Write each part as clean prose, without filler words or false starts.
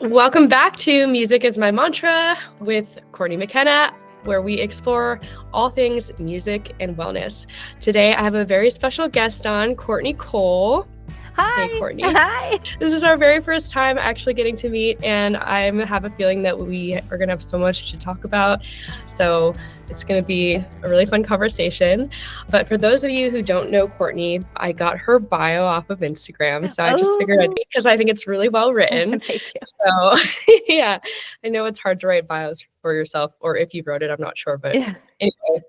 Welcome back to Music is My Mantra with Courtney McKenna, where we explore all things music and wellness. Today, I have a very special guest on, Courtney Cole. Hi. Hey, Courtney. Hi. This is our very first time actually getting to meet, and I have a feeling that we are going to have so much to talk about. So it's going to be a really fun conversation. But for those of you who don't know Courtney, I got her bio off of Instagram. So I just figured because I think it's really well written. Thank you. So yeah, I know it's hard to write bios for yourself, or if you wrote it, I'm not sure. But anyway.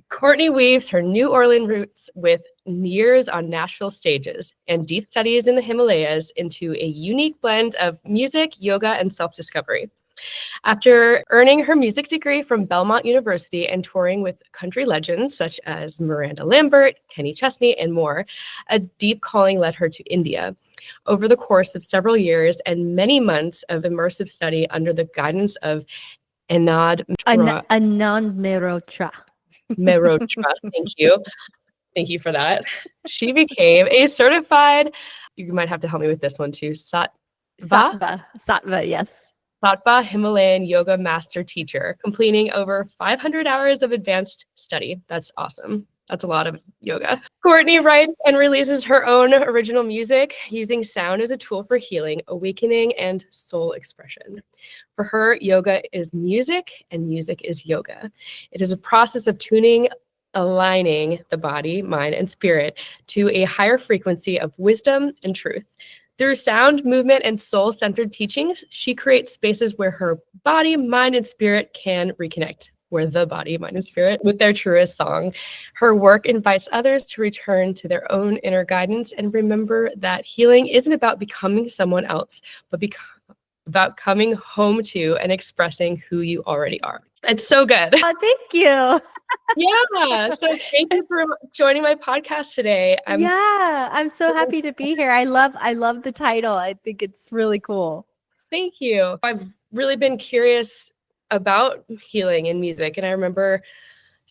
Courtney weaves her New Orleans roots with years on Nashville stages and deep studies in the Himalayas into a unique blend of music, yoga, and self-discovery. After earning her music degree from Belmont University and touring with country legends such as Miranda Lambert, Kenny Chesney, and more, a deep calling led her to India. Over the course of several years and many months of immersive study under the guidance of Anand Mehrotra. Thank you. Thank you for that. She became a certified, you might have to help me with this one too, Sattva, yes. Sattva Himalayan yoga master teacher, completing over 500 hours of advanced study. That's awesome. That's a lot of yoga. Courtney writes and releases her own original music, using sound as a tool for healing, awakening, and soul expression. For her, yoga is music and music is yoga. It is a process of aligning the body, mind, and spirit to a higher frequency of wisdom and truth. Through sound, movement, and soul-centered teachings, she creates spaces where her body, mind, and spirit can reconnect. Where the body, mind, and spirit with their truest song. Her work invites others to return to their own inner guidance and remember that healing isn't about becoming someone else, but about coming home to and expressing who you already are. It's so good. Oh, thank you. Yeah. So thank you for joining my podcast today. I'm so happy to be here. I love the title. I think it's really cool. Thank you. I've really been curious about healing in music. And I remember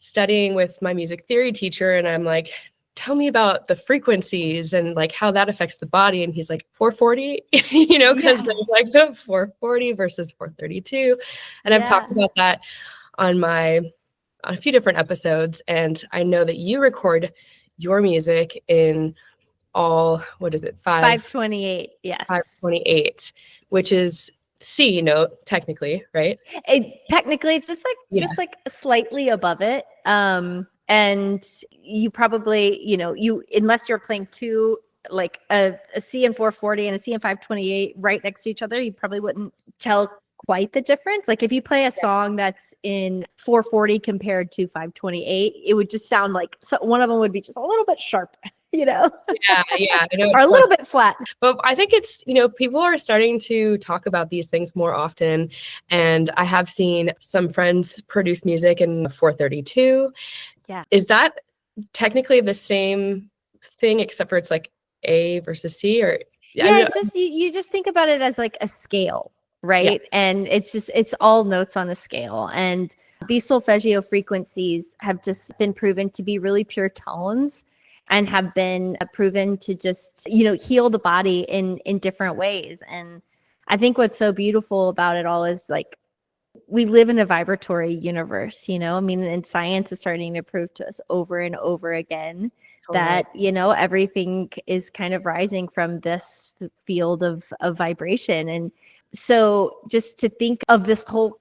studying with my music theory teacher, and I'm like, tell me about the frequencies and like how that affects the body. And he's like, 440, because there's like the 440 versus 432. And I've talked about that on a few different episodes. And I know that you record your music in all, 528. Yes. 528, which is C note, technically, right? Technically, it's just like slightly above it. And you probably, unless you're playing two, like a C in 440 and a C in 528 right next to each other, you probably wouldn't tell quite the difference. Like if you play a song that's in 440 compared to 528, it would just sound like one of them would be just a little bit sharp. Yeah, I know. Or a little bit flat. But I think it's, people are starting to talk about these things more often. And I have seen some friends produce music in 432. Yeah. Is that technically the same thing, except for it's like A versus C? Or it's just, you just think about it as like a scale, right? Yeah. And it's all notes on a scale. And these solfeggio frequencies have just been proven to be really pure tones, and have been proven to just, heal the body in different ways. And I think what's so beautiful about it all is like, we live in a vibratory universe, and science is starting to prove to us over and over again that, everything is kind of rising from this field of vibration. And so just to think of this whole,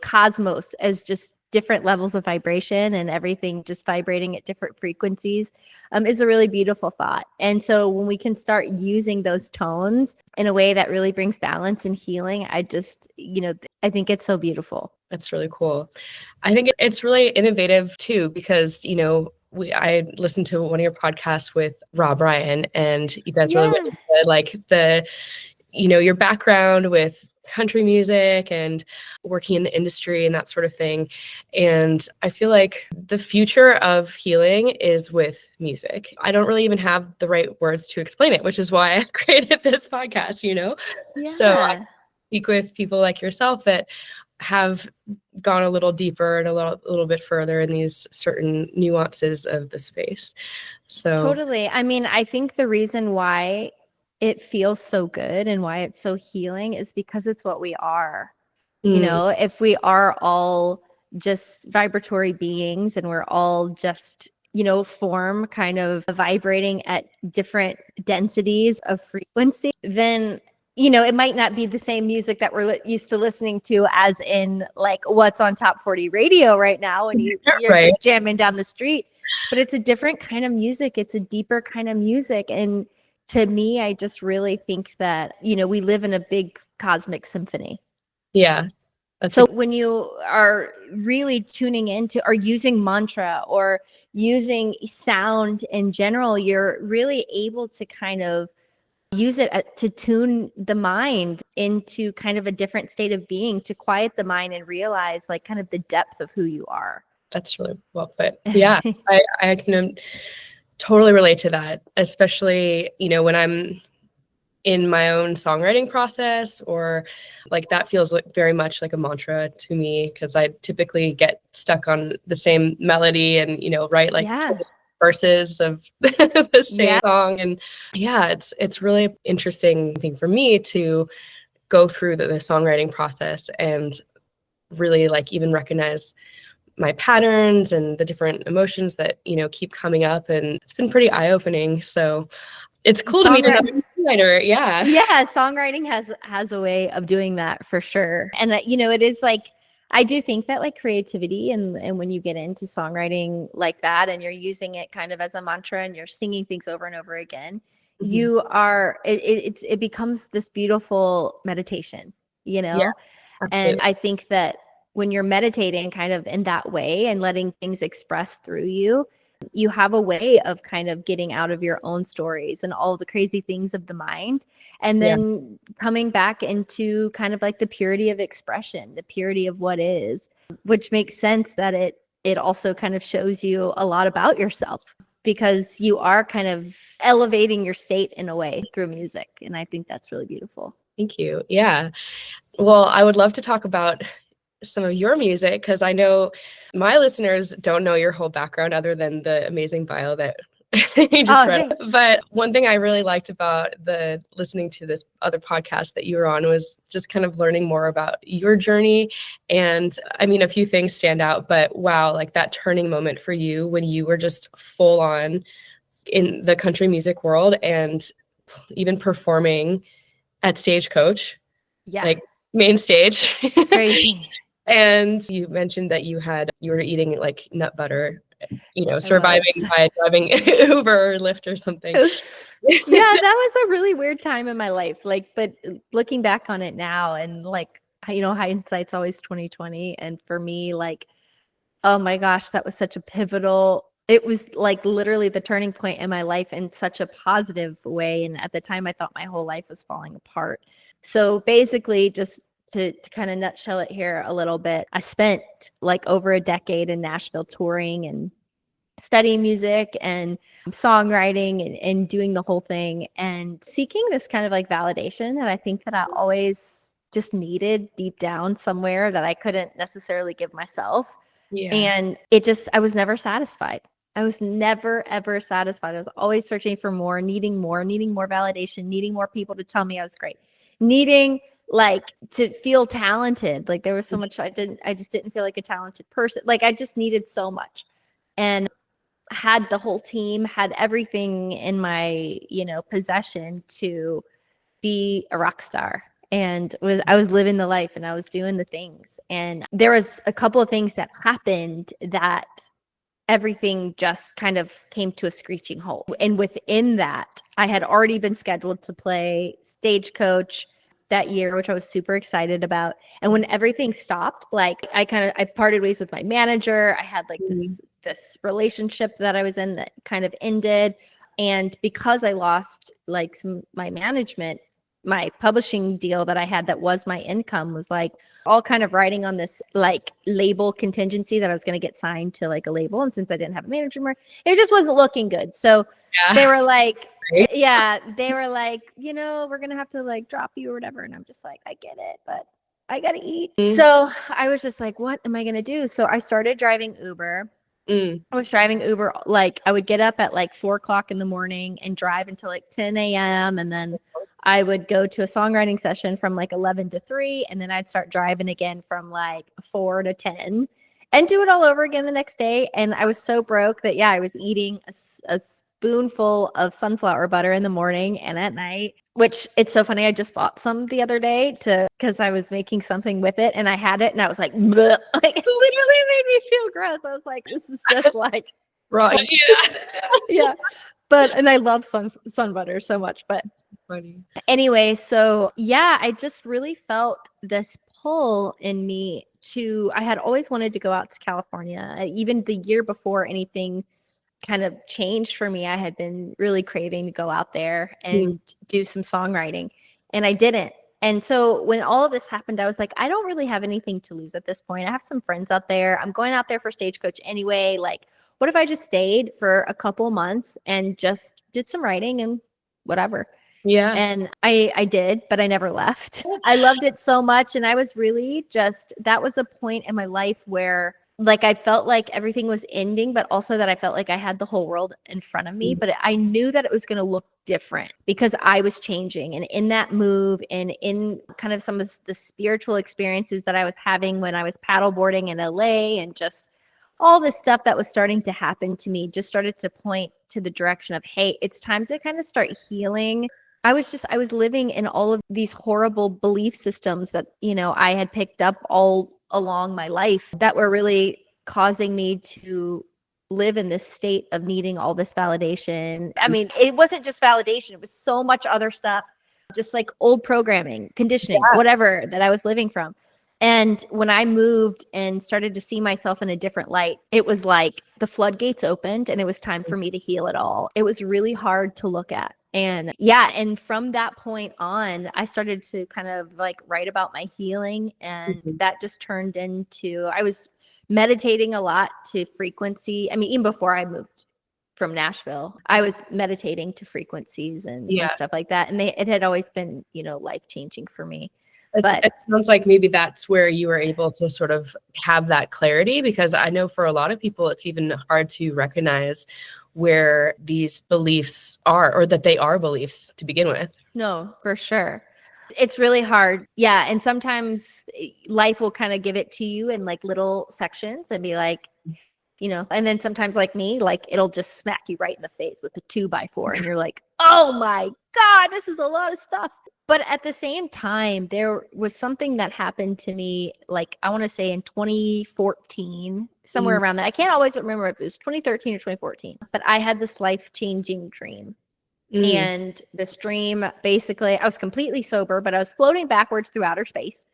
cosmos as just different levels of vibration and everything just vibrating at different frequencies is a really beautiful thought. And so when we can start using those tones in a way that really brings balance and healing, I just, I think it's so beautiful. That's really cool. I think it's really innovative too, because, I listened to one of your podcasts with Rob Ryan, and you guys really went into like your background with country music and working in the industry and that sort of thing. And I feel like the future of healing is with music. I don't really even have the right words to explain it, which is why I created this podcast, So I speak with people like yourself that have gone a little deeper and a little bit further in these certain nuances of the space. So totally. I mean, I think the reason why it feels so good and why it's so healing is because it's what we are. Mm. You know, if we are all just vibratory beings and we're all just, you know, form kind of vibrating at different densities of frequency, then, you know, it might not be the same music that we're used to listening to as in like what's on top 40 radio right now and you're Right. just jamming down the street, but it's a different kind of music. It's a deeper kind of music. And to me, I just really think that, you know, we live in a big cosmic symphony. Yeah. So when you are really tuning into or using mantra or using sound in general, you're really able to kind of use it to tune the mind into kind of a different state of being, to quiet the mind and realize like kind of the depth of who you are. That's really well put. Yeah, I can totally relate to that, especially, you know, when I'm in my own songwriting process, or like that feels like very much like a mantra to me, because I typically get stuck on the same melody and, you know, write like 20 verses of the same song. And yeah, it's really interesting thing for me to go through the songwriting process and really like even recognize my patterns and the different emotions that, you know, keep coming up. And it's been pretty eye-opening. So it's cool to meet another songwriter. Yeah. Yeah. Songwriting has a way of doing that for sure. And you know, it is like, I do think that like creativity and when you get into songwriting like that and you're using it kind of as a mantra and you're singing things over and over again, you are, it becomes this beautiful meditation, you know? Yeah, and I think that when you're meditating kind of in that way and letting things express through you, you have a way of kind of getting out of your own stories and all the crazy things of the mind, and then coming back into kind of like the purity of expression, the purity of what is, which makes sense that it also kind of shows you a lot about yourself, because you are kind of elevating your state in a way through music. And I think that's really beautiful. Thank you. Yeah. Well, I would love to talk about some of your music, because I know my listeners don't know your whole background other than the amazing bio that you just read. But one thing I really liked about the listening to this other podcast that you were on was just kind of learning more about your journey. And I mean, a few things stand out, but wow, like that turning moment for you when you were just full on in the country music world and even performing at Stagecoach, like main stage. Crazy. And you mentioned that you were eating like nut butter, you know, surviving by driving Uber or Lyft or something. Yeah, that was a really weird time in my life. Like, but looking back on it now and like, you know, hindsight's always 2020. And for me, like, oh my gosh, that was such a pivotal, it was like literally the turning point in my life in such a positive way. And at the time I thought my whole life was falling apart. So basically just to kind of nutshell it here a little bit, I spent like over a decade in Nashville touring and studying music and songwriting and doing the whole thing and seeking this kind of like validation that I think that I always just needed deep down somewhere that I couldn't necessarily give myself. And I was never satisfied. I was never, ever satisfied. I was always searching for more, needing more validation, needing more people to tell me I was great, needing like to feel talented. Like there was so much I just didn't feel like a talented person. Like I just needed so much, and had the whole team, had everything in my, you know, possession to be a rock star. And I was living the life and I was doing the things. And there was a couple of things that happened that everything just kind of came to a screeching halt. And within that, I had already been scheduled to play Stagecoach that year, which I was super excited about. And when everything stopped, like I parted ways with my manager. I had like this relationship that I was in that kind of ended. And because I lost like my management, my publishing deal that I had that was my income was like all kind of riding on this like label contingency that I was going to get signed to like a label. And since I didn't have a manager anymore, it just wasn't looking good. So they were like, they were like, you know, we're going to have to like drop you or whatever. And I'm just like, I get it, but I got to eat. So I was just like, what am I going to do? So I started driving Uber. I was driving Uber. Like I would get up at like 4 o'clock in the morning and drive until like 10 a.m. and then I would go to a songwriting session from like 11 to 3, and then I'd start driving again from like 4 to 10 and do it all over again the next day. And I was so broke that, yeah, I was eating a spoonful of sunflower butter in the morning and at night, which it's so funny. I just bought some the other day because I was making something with it, and I had it and I was like, bleh. Like it literally made me feel gross. I was like, this is just like, Right. Yeah. yeah. And I love sun butter so much. But Funny. anyway, so yeah, I just really felt this pull in me I had always wanted to go out to California. Even the year before anything kind of changed for me, I had been really craving to go out there and do some songwriting, and I didn't. And so when all of this happened, I was like, I don't really have anything to lose at this point. I have some friends out there. I'm going out there for Stagecoach anyway. Like, what if I just stayed for a couple months and just did some writing and whatever? Yeah. And I did, but I never left. I loved it so much. And I was really that was a point in my life where like I felt like everything was ending, but also that I felt like I had the whole world in front of me. But I knew that it was going to look different because I was changing. And in that move and in kind of some of the spiritual experiences that I was having when I was paddleboarding in LA, and just all this stuff that was starting to happen to me just started to point to the direction of, hey, it's time to kind of start healing. I was living in all of these horrible belief systems that, I had picked up all along my life that were really causing me to live in this state of needing all this validation. I mean, it wasn't just validation. It was so much other stuff, just like old programming, conditioning, whatever that I was living from. And when I moved and started to see myself in a different light, it was like the floodgates opened and it was time for me to heal it all. It was really hard to look at. And yeah, and from that point on, I started to kind of like write about my healing. And that just turned into, I was meditating a lot to frequency. I mean, even before I moved from Nashville, I was meditating to frequencies and stuff like that. And it had always been, life-changing for me. But it sounds like maybe that's where you were able to sort of have that clarity, because I know for a lot of people, it's even hard to recognize where these beliefs are, or that they are beliefs to begin with. No, for sure. It's really hard. Yeah. And sometimes life will kind of give it to you in like little sections and be like, and then sometimes like me, like it'll just smack you right in the face with a 2x4 and you're like, oh my God, this is a lot of stuff. But at the same time, there was something that happened to me, like I want to say in 2014, somewhere around that. I can't always remember if it was 2013 or 2014, but I had this life-changing dream. And this dream, basically, I was completely sober, but I was floating backwards through outer space.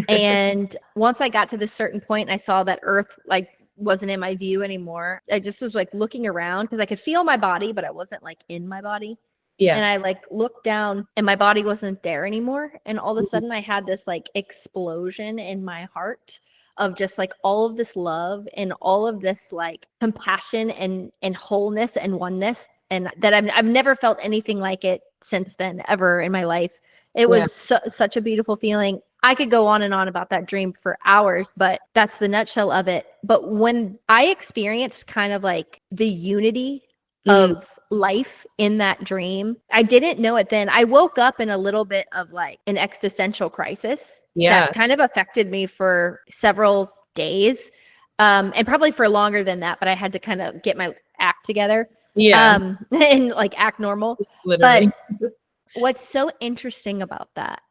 And once I got to this certain point and I saw that Earth like wasn't in my view anymore, I just was like looking around because I could feel my body, but I wasn't like in my body. Yeah. And I like looked down and my body wasn't there anymore. And all of a sudden I had this like explosion in my heart of just like all of this love and all of this like compassion and wholeness and oneness. And that I've never felt anything like it since then, ever in my life. It was such a beautiful feeling. I could go on and on about that dream for hours, but that's the nutshell of it. But when I experienced kind of like the unity of life in that dream, I didn't know it then. I woke up in a little bit of like an existential crisis that kind of affected me for several days, and probably for longer than that, but I had to kind of get my act together. And like act normal. Literally. But what's so interesting about that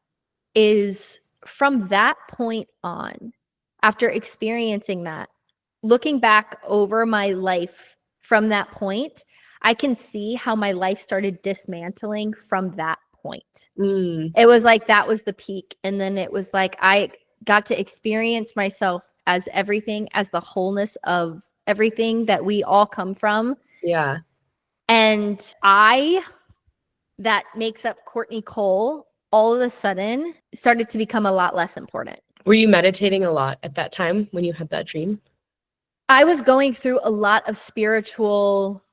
is from that point on, after experiencing that, looking back over my life from that point, I can see how my life started dismantling from that point. It was like that was the peak. And then it was like I got to experience myself as everything, as the wholeness of everything that we all come from. Yeah. And that makes up Courtney Cole, all of a sudden started to become a lot less important. Were you meditating a lot at that time when you had that dream? I was going through a lot of spiritual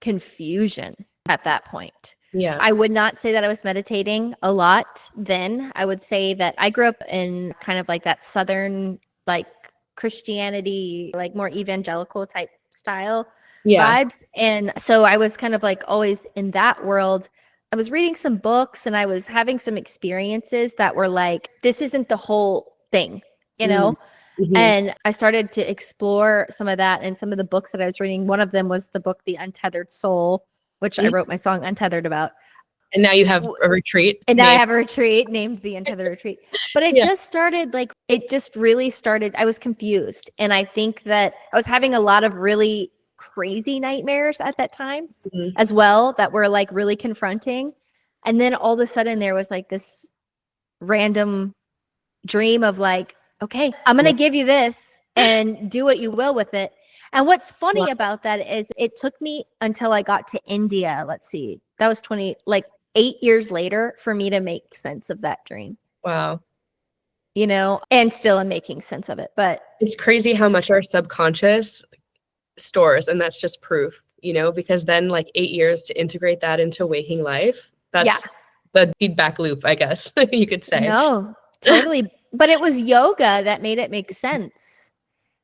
confusion at that point. Yeah. I would not say that I was meditating a lot then. I would say that I grew up in kind of like that Southern, like Christianity, like more evangelical type style vibes. And so I was kind of like always in that world. I was reading some books and I was having some experiences that were like, this isn't the whole thing, you know? Mm-hmm. And I started to explore some of that, and some of the books that I was reading. One of them was the book The Untethered Soul, which I wrote my song Untethered about. And now you have a retreat. And now I have a retreat named The Untethered Retreat. But it just started like, it just really started. I was confused. And I think that I was having a lot of really crazy nightmares at that time as well that were like really confronting. And then all of a sudden there was like this random dream of like, okay, I'm going to give you this and do what you will with it. And what's funny about that is it took me until I got to India. Let's see, that was 8 years later for me to make sense of that dream. Wow. You know, and still I'm making sense of it. But it's crazy how much our subconscious stores. And that's just proof, you know, because then like 8 years to integrate that into waking life, that's the feedback loop, I guess you could say. No, totally. But it was yoga that made it make sense.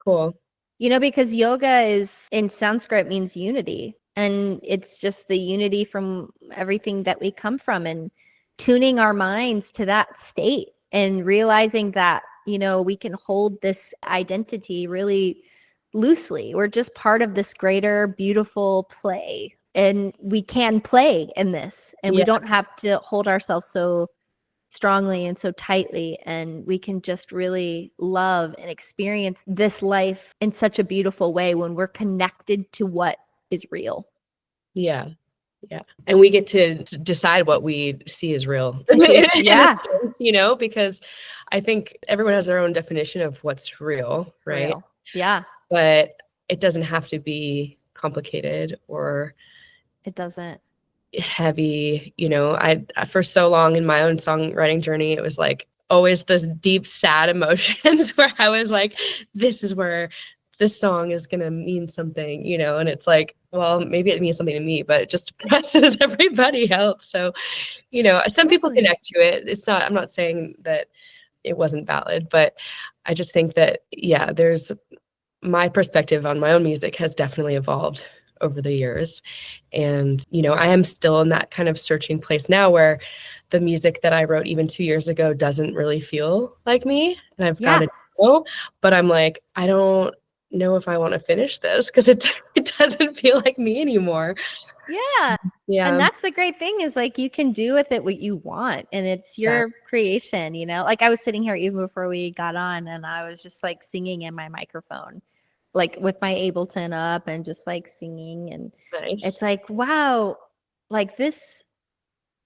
Cool. You know, because yoga is in Sanskrit means unity. And it's just the unity from everything that we come from, and tuning our minds to that state and realizing that, you know, we can hold this identity really loosely. We're just part of this greater, beautiful play, and we can play in this, and we don't have to hold ourselves so strongly and so tightly, and we can just really love and experience this life in such a beautiful way when we're connected to what is real. Yeah. And we get to decide what we see as real. Yeah. Sense, you know, because I think everyone has their own definition of what's real, right? Real. Yeah. But it doesn't have to be complicated or it doesn't heavy. You know, I for so long in my own songwriting journey, it was like always the deep, sad emotions where I was like, this is where this song is going to mean something, you know, and it's like, well, maybe it means something to me, but it just depresses everybody else. So, you know, some people connect to it. It's not, I'm not saying that it wasn't valid, but I just think that, yeah, there's my perspective on my own music has definitely evolved over the years. And, you know, I am still in that kind of searching place now where the music that I wrote even 2 years ago doesn't really feel like me. And I've got it still, but I'm like, I don't know if I want to finish this because it doesn't feel like me anymore. Yeah. Yeah. And that's the great thing is like you can do with it what you want, and it's your creation, you know. Like I was sitting here even before we got on, and I was just like singing in my microphone, like with my Ableton up and just like singing, and it's like, wow, like this,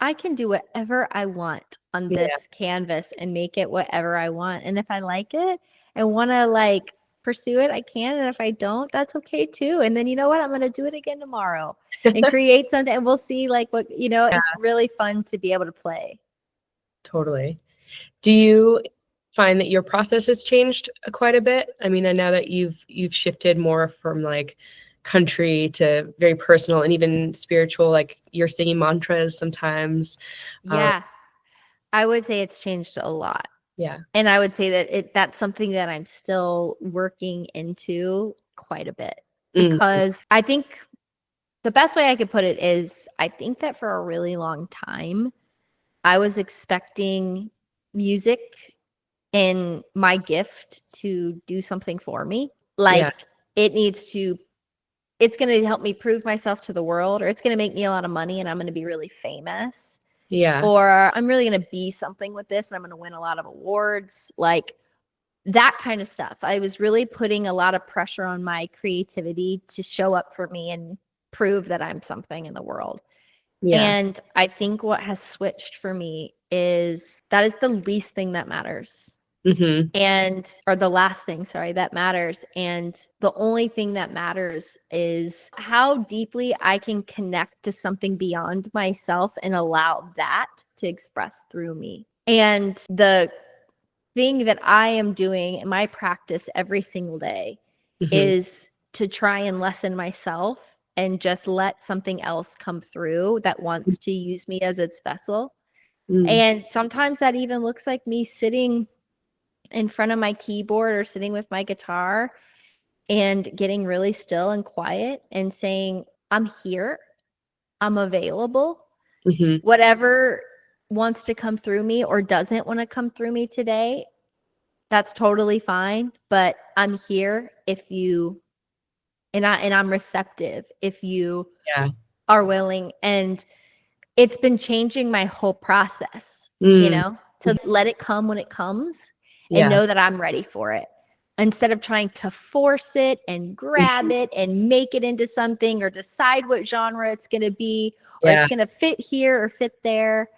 I can do whatever I want on this canvas and make it whatever I want. And if I like it and want to like pursue it, I can. And if I don't, that's okay too. And then you know what? I'm going to do it again tomorrow and create something, and we'll see like what, you know, it's really fun to be able to play. Totally. Do you find that your process has changed quite a bit? I mean, I know that you've shifted more from like country to very personal and even spiritual, like you're singing mantras sometimes. Yeah. I would say it's changed a lot. Yeah. And I would say that that's something that I'm still working into quite a bit, because I think the best way I could put it is I think that for a really long time, I was expecting music and my gift to do something for me. Like it's going to help me prove myself to the world, or it's going to make me a lot of money and I'm going to be really famous. Yeah. Or I'm really going to be something with this and I'm going to win a lot of awards, like that kind of stuff. I was really putting a lot of pressure on my creativity to show up for me and prove that I'm something in the world. Yeah. And I think what has switched for me is that is the least thing that matters. And, or the last thing, sorry, that matters. And the only thing that matters is how deeply I can connect to something beyond myself and allow that to express through me. And the thing that I am doing in my practice every single day is to try and lessen myself and just let something else come through that wants to use me as its vessel. And sometimes that even looks like me sitting in front of my keyboard or sitting with my guitar and getting really still and quiet and saying, I'm here, I'm available, Whatever wants to come through me or doesn't want to come through me today, that's totally fine. But I'm here if you, and I'm receptive if you are willing. And it's been changing my whole process, to let it come when it comes and know that I'm ready for it. Instead of trying to force it and grab it and make it into something or decide what genre it's going to be or it's going to fit here or fit there.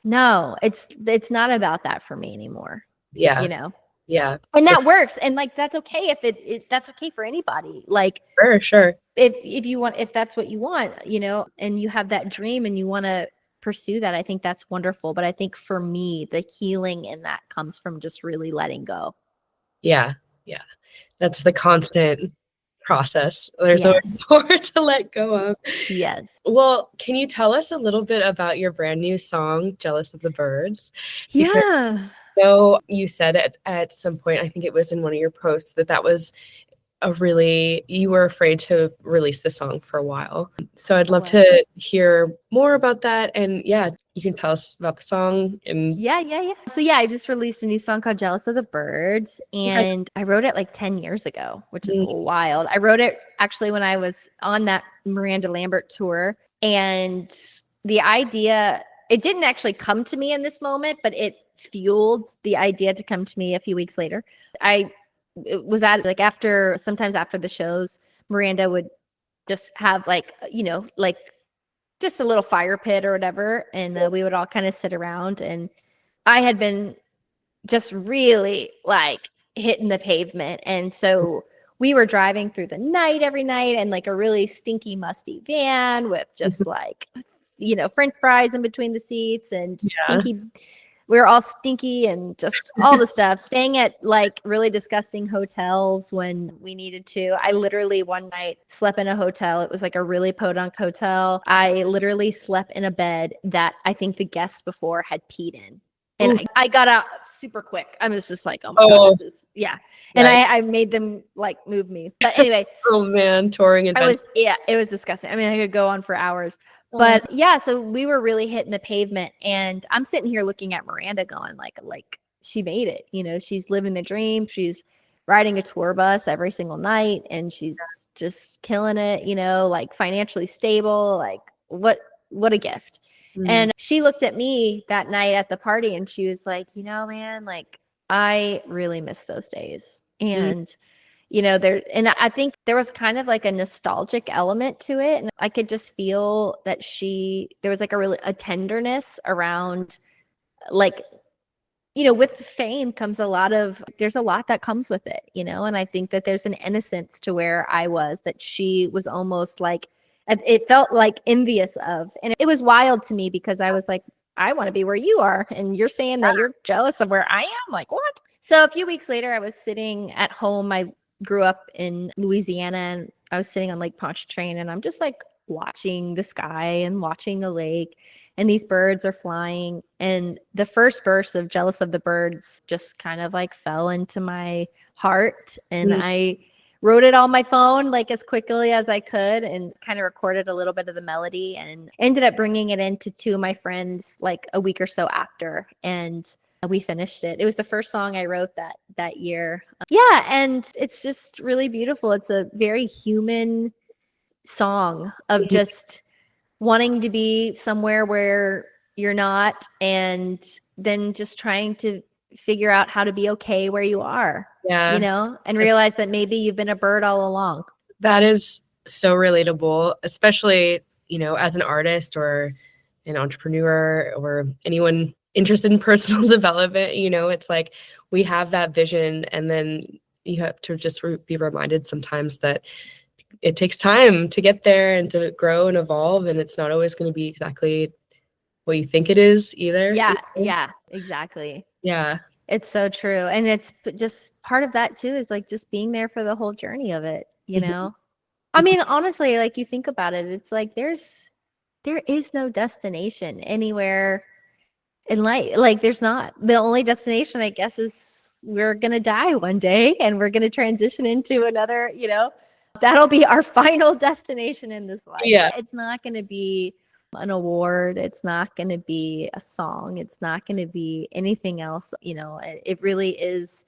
No, it's not about that for me anymore. Yeah. Yeah. And that works. And like, that's okay if that's okay for anybody. Like, sure. If that's what you want, and you have that dream and you want to pursue that, I think that's wonderful. But I think for me, the healing in that comes from just really letting go. Yeah. That's the constant process. There's always more to let go of. Yes. Well, can you tell us a little bit about your brand new song, Jealous of the Birds? Because you said at some point, I think it was in one of your posts, that was you were afraid to release the song for a while. So I'd love to hear more about that. And you can tell us about the song. And So I just released a new song called Jealous of the Birds. And I wrote it like 10 years ago, which is wild. I wrote it actually when I was on that Miranda Lambert tour. And the idea, it didn't actually come to me in this moment, but it fueled the idea to come to me a few weeks later. It was sometimes after the shows, Miranda would just have like just a little fire pit or whatever. And we would all kind of sit around, and I had been just really like hitting the pavement. And so we were driving through the night every night in like a really stinky, musty van with just like, French fries in between the seats and stinky. We were all stinky and just all the stuff, staying at like really disgusting hotels when we needed to. I literally one night slept in a hotel. It was like a really podunk hotel. I literally slept in a bed that I think the guest before had peed in. And I got out super quick. I was just like, oh my God, this is, And I made them like move me. But anyway. Oh man, touring. It was disgusting. I mean, I could go on for hours. But so we were really hitting the pavement, and I'm sitting here looking at Miranda going like she made it. She's living the dream. She's riding a tour bus every single night, and she's just killing it, like financially stable. Like what a gift. And she looked at me that night at the party, and she was like, man, like I really miss those days. And and I think there was kind of like a nostalgic element to it. And I could just feel that there was like a tenderness around like, with fame comes there's a lot that comes with it, and I think that there's an innocence to where I was, that she was almost like, it felt like envious of. And it was wild to me because I was like, I want to be where you are. And you're saying that you're jealous of where I am. Like, what? So a few weeks later, I was sitting at home. I grew up in Louisiana, and I was sitting on Lake Pontchartrain, and I'm just like watching the sky and watching the lake, and these birds are flying. And the first verse of Jealous of the Birds just kind of like fell into my heart. And I wrote it on my phone like as quickly as I could and kind of recorded a little bit of the melody and ended up bringing it into two of my friends like a week or so after. And we finished it. It was the first song I wrote that year. And it's just really beautiful. It's a very human song of just wanting to be somewhere where you're not, and then just trying to figure out how to be okay where you are. And realize that maybe you've been a bird all along. That is so relatable, especially, as an artist or an entrepreneur or anyone interested in personal development. It's like we have that vision, and then you have to just be reminded sometimes that it takes time to get there and to grow and evolve, and it's not always going to be exactly what you think it is either. Exactly. It's so true. And it's just part of that too, is like just being there for the whole journey of it, I mean, honestly, like you think about it, it's like there is no destination anywhere in life. Like there's not. The only destination, I guess, is we're gonna die one day and we're gonna transition into another, that'll be our final destination in this life. It's not gonna be an award. It's not going to be a song. It's not going to be anything else. You know, it really is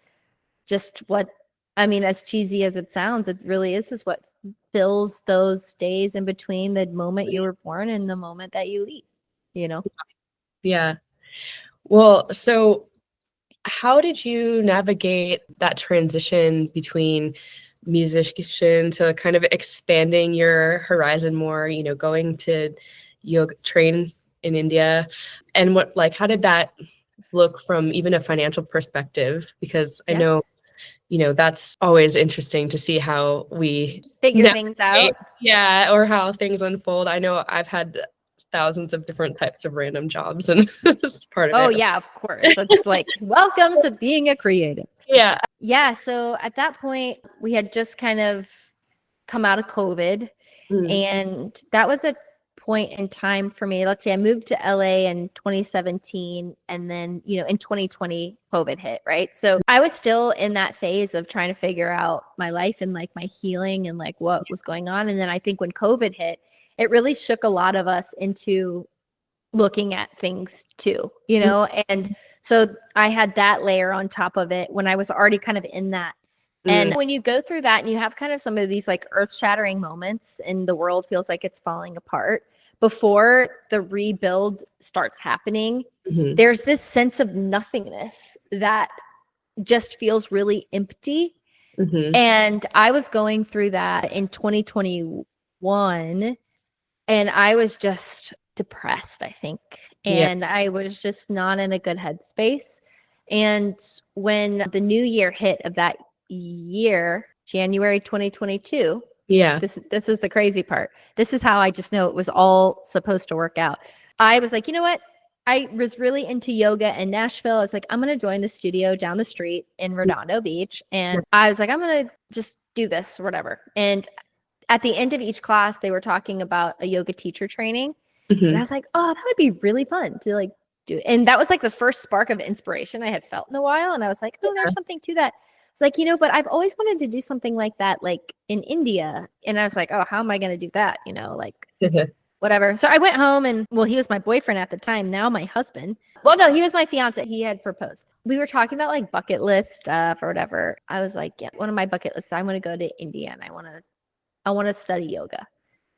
just what, I mean, as cheesy as it sounds, it really is what fills those days in between the moment you were born and the moment that you leave, you know? Yeah. Well, so how did you navigate that transition between musician to kind of expanding your horizon more, you know, going to yoga train in India? And what, like, how did that look from even a financial perspective? Because I know, you know, that's always interesting to see how we figure things out. Yeah, or how things unfold. I know I've had thousands of different types of random jobs, and this is part of it. Oh yeah, of course. It's like, welcome to being a creative. Yeah. Yeah. So at that point, we had just kind of come out of COVID. And that was a point in time for me. Let's say I moved to LA in 2017, and then, you know, in 2020, COVID hit, right? So I was still in that phase of trying to figure out my life and like my healing and like what was going on. And then I think when COVID hit, it really shook a lot of us into looking at things too, you know? And so I had that layer on top of it when I was already kind of in that. And when you go through that and you have kind of some of these like earth-shattering moments and the world feels like it's falling apart, before the rebuild starts happening, there's this sense of nothingness that just feels really empty. And I was going through that in 2021, and I was just depressed, I think. And I was just not in a good headspace. And when the new year hit of that year, January 2022, this is the crazy part. This is how I just know it was all supposed to work out. I was like, you know what? I was really into yoga in Nashville. I was like, I'm going to join the studio down the street in Redondo Beach. And I was like, I'm going to just do this or whatever. And at the end of each class, they were talking about a yoga teacher training. And I was like, oh, that would be really fun to like do. And that was like the first spark of inspiration I had felt in a while. And I was like, oh, there's something to that. It's like, you know, but I've always wanted to do something like that, like in India. And I was like, oh, how am I going to do that? You know, like whatever. So I went home and, well, he was my boyfriend at the time. Now my husband. Well, no, he was my fiance. He had proposed. We were talking about like bucket list stuff or whatever. I was like, yeah, one of my bucket lists, I want to go to India and I want to study yoga.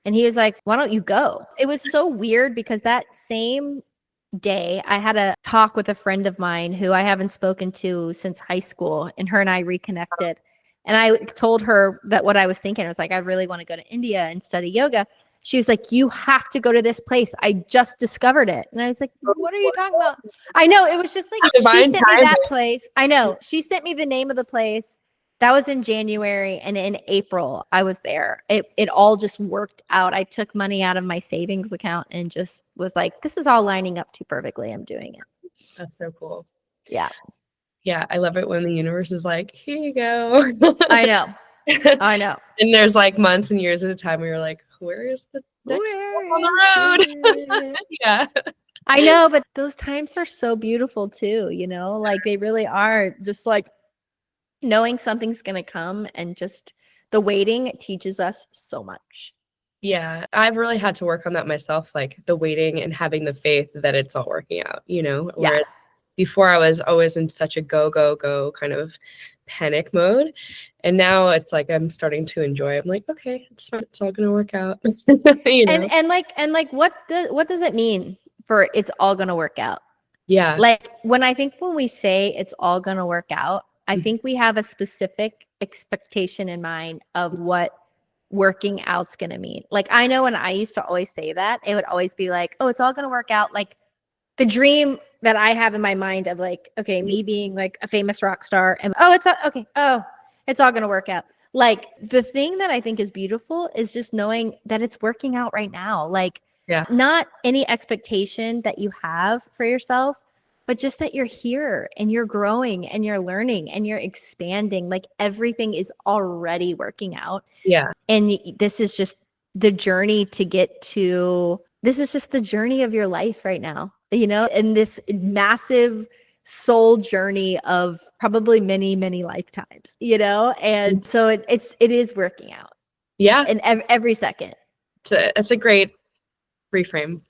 And he was like, why don't you go? It was so weird because that same day I had a talk with a friend of mine who I haven't spoken to since high school, and her and I reconnected. And I told her that what I was thinking. I was like, I really want to go to India and study yoga. She was like, you have to go to this place. I just discovered it. And I was like, what are you talking about? I know. It was just like, she sent me that place. I know. She sent me the name of the place. That was in January, and in April I was there. It all just worked out. I took money out of my savings account and just was like, this is all lining up too perfectly. I'm doing it. That's so cool. Yeah. Yeah, I love it when the universe is like, here you go. I know. I know. And there's like months and years at a time where you're like, where is the next step on the road? Yeah. I know, but those times are so beautiful too, you know, like they really are. Just like knowing something's going to come, and just the waiting teaches us so much. Yeah, I've really had to work on that myself, like the waiting and having the faith that it's all working out, you know, whereas before I was always in such a go, go, go kind of panic mode. And now it's like I'm starting to enjoy it. I'm like, okay, it's fine. It's all going to work out. You know? And what does it mean for it's all going to work out? Yeah. Like when we say it's all going to work out, I think we have a specific expectation in mind of what working out's going to mean. Like I know when I used to always say that, it would always be like, oh, it's all going to work out. Like the dream that I have in my mind of like, okay, me being like a famous rock star and it's all going to work out. Like the thing that I think is beautiful is just knowing that it's working out right now. Like not any expectation that you have for yourself, but just that you're here and you're growing and you're learning and you're expanding. Like everything is already working out. Yeah. And this is just the journey to get to, this is just the journey of your life right now, you know, and this massive soul journey of probably many, many lifetimes, you know? And so it is working out. Yeah. And every second. It's a great reframe.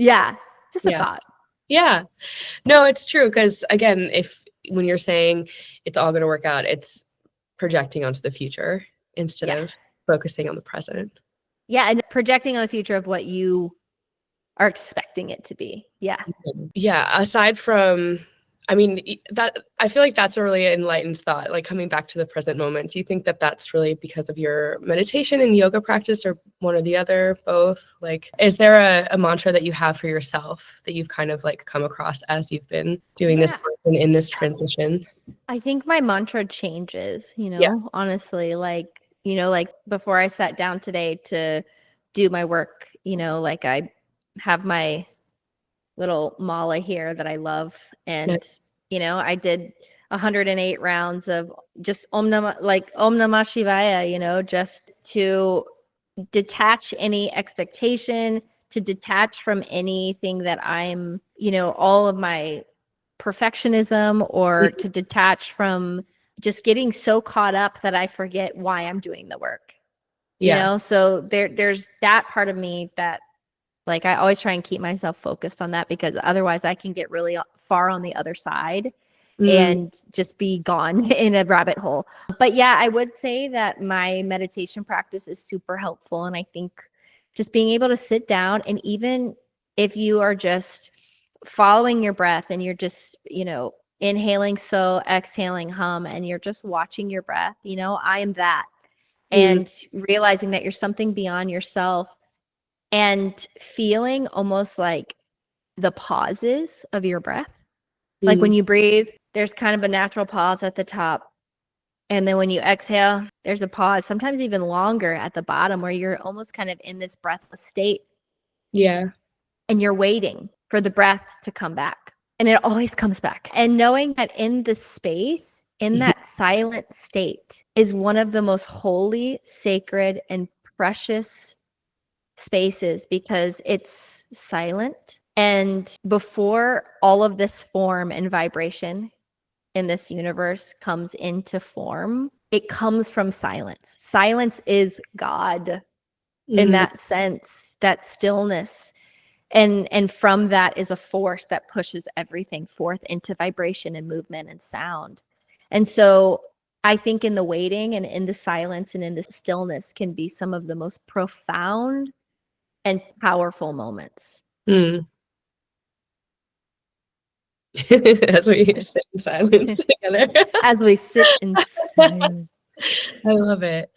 Yeah. Just a Yeah. thought. Yeah. No, it's true. Because again, when you're saying it's all going to work out, it's projecting onto the future instead of focusing on the present. Yeah. And projecting on the future of what you are expecting it to be. Yeah. Yeah. Aside from, I mean, that I feel like that's a really enlightened thought, like coming back to the present moment. Do you think that that's really because of your meditation and yoga practice, or one or the other, both? Like, is there a mantra that you have for yourself that you've kind of like come across as you've been doing this work and in this transition? I think my mantra changes, Yeah. honestly, like, like before I sat down today to do my work, like I have my little mala here that I love. And, Nice. I did 108 rounds of just Om Namah Shivaya, just to detach any expectation, to detach from anything that I'm, all of my perfectionism, or to detach from just getting so caught up that I forget why I'm doing the work. Yeah. So there's that part of me that, like, I always try and keep myself focused on that, because otherwise I can get really far on the other side and just be gone in a rabbit hole. But yeah, I would say that my meditation practice is super helpful. And I think just being able to sit down, and even if you are just following your breath and you're just, inhaling, so exhaling, hum, and you're just watching your breath, I am that. And realizing that you're something beyond yourself, and feeling almost like the pauses of your breath. Like when you breathe, there's kind of a natural pause at the top. And then when you exhale, there's a pause, sometimes even longer at the bottom, where you're almost kind of in this breathless state. Yeah. And you're waiting for the breath to come back. And it always comes back. And knowing that in the space, in that silent state, is one of the most holy, sacred, and precious spaces, because it's silent. And before all of this form and vibration in this universe comes into form, it comes from silence. Silence is God in that sense, that stillness. And from that is a force that pushes everything forth into vibration and movement and sound. And so I think in the waiting and in the silence and in the stillness can be some of the most profound and powerful moments. As we sit in silence together. As we sit in silence. I love it.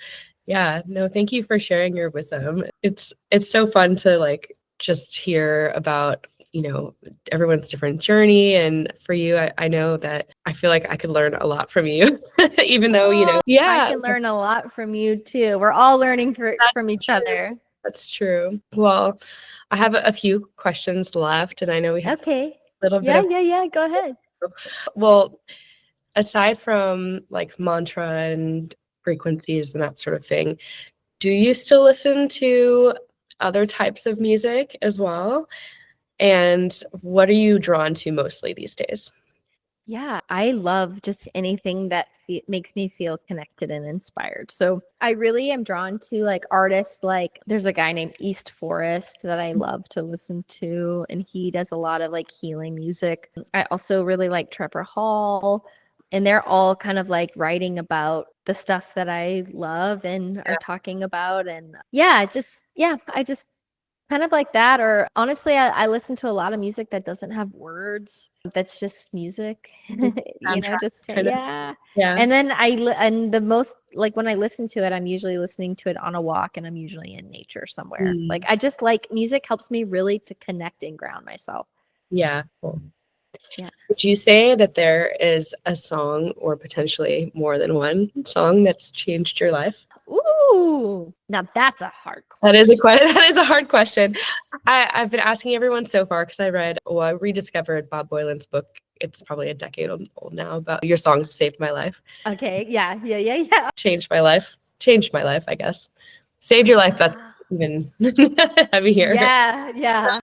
Yeah. No, thank you for sharing your wisdom. It's so fun to like just hear about, everyone's different journey. And for you, I know that I feel like I could learn a lot from you, even though, I can learn a lot from you too. We're all learning from each other. That's true. Well, I have a few questions left, and I know we have a little bit of. Yeah. Go ahead. Well, aside from like mantra and frequencies and that sort of thing, do you still listen to other types of music as well? And what are you drawn to mostly these days? Yeah, I love just anything that makes me feel connected and inspired. So I really am drawn to like artists, like there's a guy named East Forest that I love to listen to, and he does a lot of like healing music. I also really like Trevor Hall, and they're all kind of like writing about the stuff that I love and are talking about. And I just kind of like that. Or honestly, I listen to a lot of music that doesn't have words. That's just music, just yeah. And then and the most, like when I listen to it, I'm usually listening to it on a walk, and I'm usually in nature somewhere. Like I just like music helps me really to connect and ground myself. Yeah. Cool. Yeah. Would you say that there is a song, or potentially more than one song, that's changed your life? Ooh, now that's a hard question. That is a hard question. I've been asking everyone so far because I rediscovered Bob Boylan's book. It's probably a decade old now, about your song "Saved My Life." Okay. Yeah. Changed my life, I guess. Saved your life. That's even heavier. Yeah.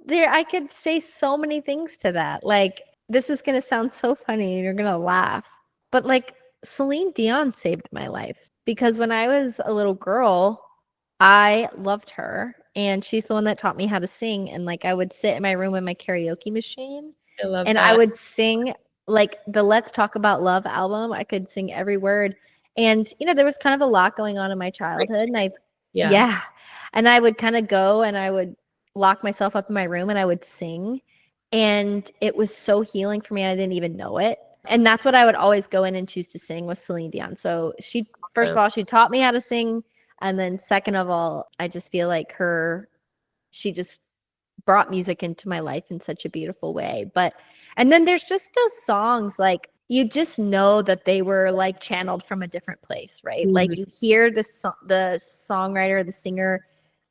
There I could say so many things to that. Like, this is gonna sound so funny and you're gonna laugh, but like Celine Dion saved my life, because when I was a little girl, I loved her and she's the one that taught me how to sing. And like I would sit in my room with my karaoke machine I love and that. I would sing like the Let's Talk About Love album. I could sing every word. And there was kind of a lot going on in my childhood. And Yeah. and I would kind of go and I would lock myself up in my room and I would sing. And it was so healing for me. I didn't even know it. And that's what I would always go in and choose to sing with Celine Dion. So she, first of all, she taught me how to sing. And then second of all, I just feel like she just brought music into my life in such a beautiful way. And then there's just those songs, like you just know that they were like channeled from a different place, right? Mm-hmm. Like you hear the songwriter, the singer,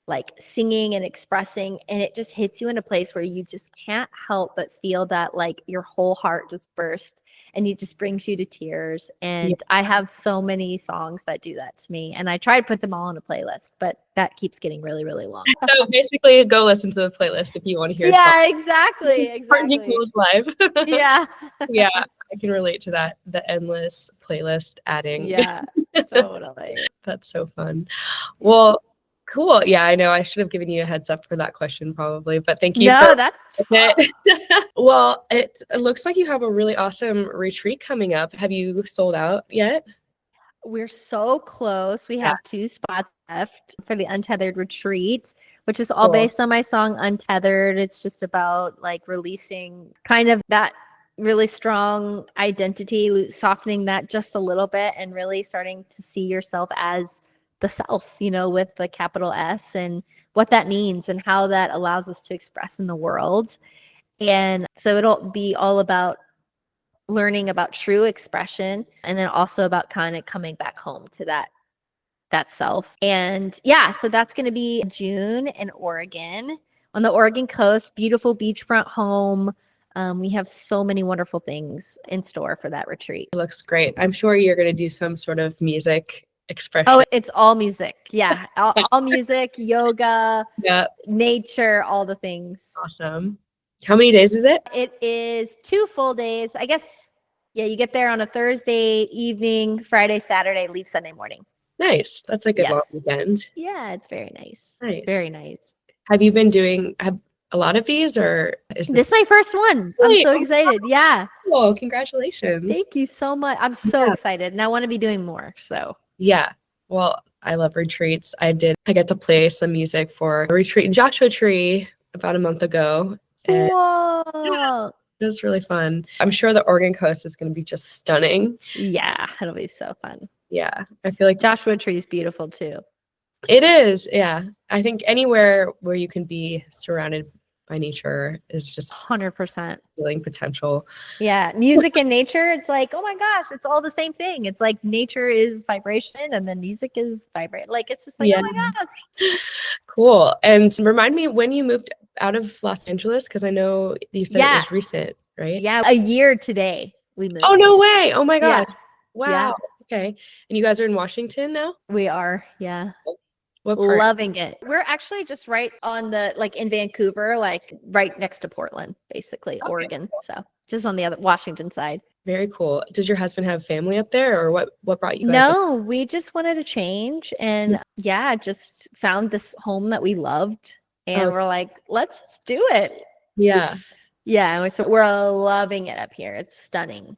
like singing and expressing, and it just hits you in a place where you just can't help but feel that like your whole heart just burst and it just brings you to tears. And I have so many songs that do that to me, and I try to put them all on a playlist, but that keeps getting really, really long. So basically go listen to the playlist if you want to hear exactly Courtney Cole's live. Yeah I can relate to that, the endless playlist adding. Yeah, totally. That's so fun. Well, cool. Yeah, I know I should have given you a heads up for that question probably, but thank you. No, that's Well, it looks like you have a really awesome retreat coming up. Have you sold out yet? We're so close. We have 2 spots left for the Untethered retreat, which is all based on my song Untethered. It's just about like releasing kind of that really strong identity, softening that just a little bit and really starting to see yourself as the self, with the capital S, and what that means and how that allows us to express in the world. And so it'll be all about learning about true expression, and then also about kind of coming back home to that self. And so that's going to be June in Oregon, on the Oregon coast, beautiful beachfront home. We have so many wonderful things in store for that retreat. It looks great. I'm sure you're going to do some sort of music expression. Oh, it's all music. Yeah. all music, yoga, nature, all the things. Awesome. How many days is it? It is 2 full days. I guess, you get there on a Thursday evening, Friday, Saturday, leave Sunday morning. Nice. That's a good long weekend. Yeah, it's very nice. Nice. Very nice. Have you been doing a lot of these, or is this my first one? I'm so excited. Yeah. Cool. Congratulations. Thank you so much. I'm so excited, and I want to be doing more. So yeah. Well, I love retreats. I got to play some music for a retreat in Joshua Tree about a month ago. Whoa. It was really fun. I'm sure the Oregon coast is going to be just stunning. Yeah, it'll be so fun. Yeah. I feel like Joshua Tree is beautiful too. It is. Yeah. I think anywhere where you can be surrounded by nature is just 100% feeling potential. Yeah. Music and nature, it's like, oh my gosh, it's all the same thing. It's like nature is vibration and then music is vibrate. Like, it's just like, oh my gosh. Cool. And remind me when you moved out of Los Angeles, because I know you said it was recent, right? Yeah. A year today we moved. Oh, no way. Oh my God. Yeah. Wow. Yeah. Okay. And you guys are in Washington now? We are. Yeah. What part? Loving it. We're actually just right on in Vancouver, like right next to Portland, basically, Oregon. So just on the other Washington side. Very cool. Does your husband have family up there, or what brought you guys up? No, we just wanted to change, and just found this home that we loved, and we're like, let's just do it. Yeah. Yeah. So we're loving it up here. It's stunning.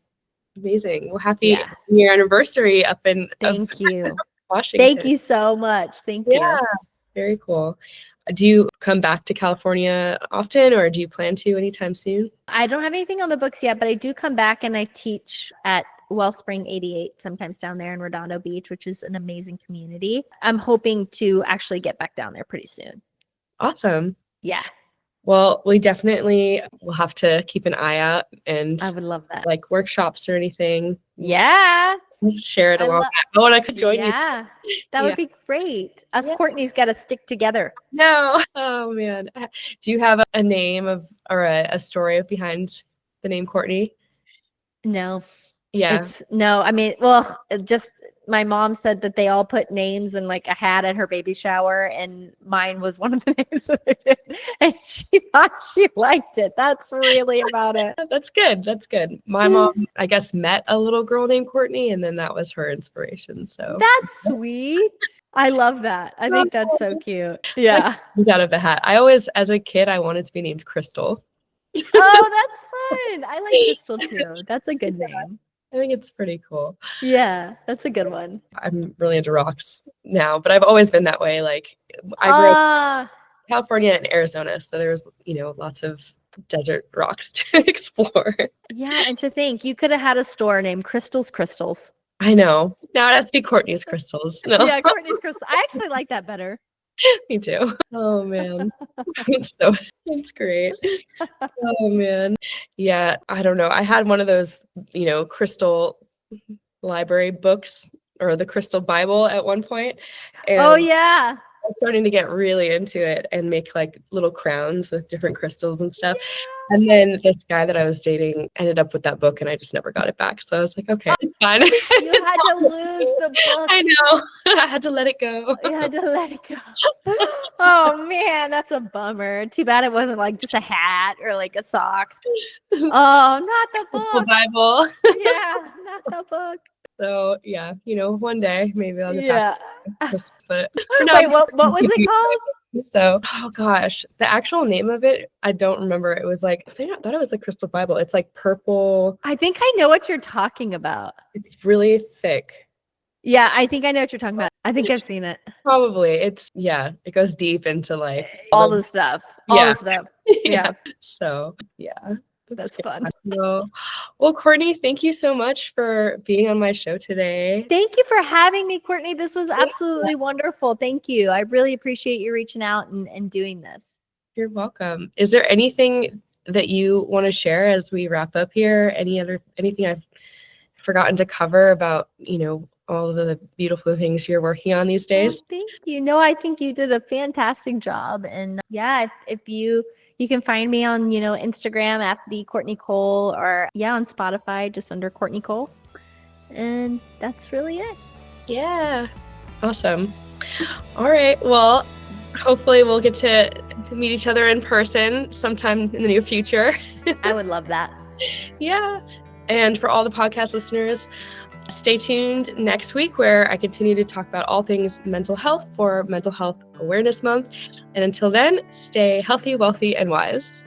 Amazing. Well, happy year anniversary up in Thank you. Washington. Thank you so much. Thank you. Yeah. Very cool. Do you come back to California often, or do you plan to anytime soon? I don't have anything on the books yet, but I do come back and I teach at Wellspring 88, sometimes down there in Redondo Beach, which is an amazing community. I'm hoping to actually get back down there pretty soon. Awesome. Yeah. Well, we definitely will have to keep an eye out, and I would love that. Like workshops or anything. Yeah. Share it along. I want to join you. Yeah, that would be great. Us Courtneys got to stick together. No. Oh man. Do you have a name or a story behind the name Courtney? No. Yeah. No, I mean, well, just my mom said that they all put names in like a hat at her baby shower, and mine was one of the names that they did. And she thought she liked it. That's really about it. That's good. That's good. My mom, I guess, met a little girl named Courtney, and then that was her inspiration. So That's sweet. I love that. I think that's so cute. Yeah. it's out of the hat. I always, as a kid, I wanted to be named Crystal. Oh, that's fun. I like Crystal too. That's a good name. I think it's pretty cool. Yeah, that's a good one. I'm really into rocks now, but I've always been that way. Like I grew up in California and Arizona, so there's, lots of desert rocks to explore. Yeah, and to think you could have had a store named Crystals. I know. Now it has to be Courtney's Crystals. No. Yeah, Courtney's Crystals. I actually like that better. Me too. Oh man. It's great. Oh man. Yeah, I don't know. I had one of those, crystal library books or the Crystal Bible at one point. And oh yeah. I was starting to get really into it and make like little crowns with different crystals and stuff. Yeah. And then this guy that I was dating ended up with that book and I just never got it back. So I was like, okay, it's fine. You had to lose the book. I know. I had to let it go. You had to let it go. Oh man, that's a bummer. Too bad it wasn't like just a hat or like a sock. Oh, not the book. Crystal Bible. Yeah, not the book. So yeah, one day maybe I'll get back. But no, wait, what was it called? So, oh gosh, the actual name of it, I don't remember. It was like, I thought it was the Crystal Bible. It's like purple. I think I know what you're talking about. It's really thick. Yeah, I think I know what you're talking about. I think I've seen it. Probably. It goes deep into like all the stuff. All the stuff. Yeah. So, yeah. That's fun. Well, Courtney, thank you so much for being on my show today. Thank you for having me, Courtney. This was absolutely wonderful. Thank you. I really appreciate you reaching out and doing this. You're welcome. Is there anything that you want to share as we wrap up here? Anything I've forgotten to cover about, all of the beautiful things you're working on these days? Oh, thank you. No, I think you did a fantastic job. And yeah, if you can find me on, Instagram at the Courtney Cole, or on Spotify, just under Courtney Cole. And that's really it. Yeah. Awesome. All right. Well, hopefully we'll get to meet each other in person sometime in the near future. I would love that. Yeah. And for all the podcast listeners, stay tuned next week where I continue to talk about all things mental health for Mental Health Awareness Month. And until then, stay healthy, wealthy, and wise.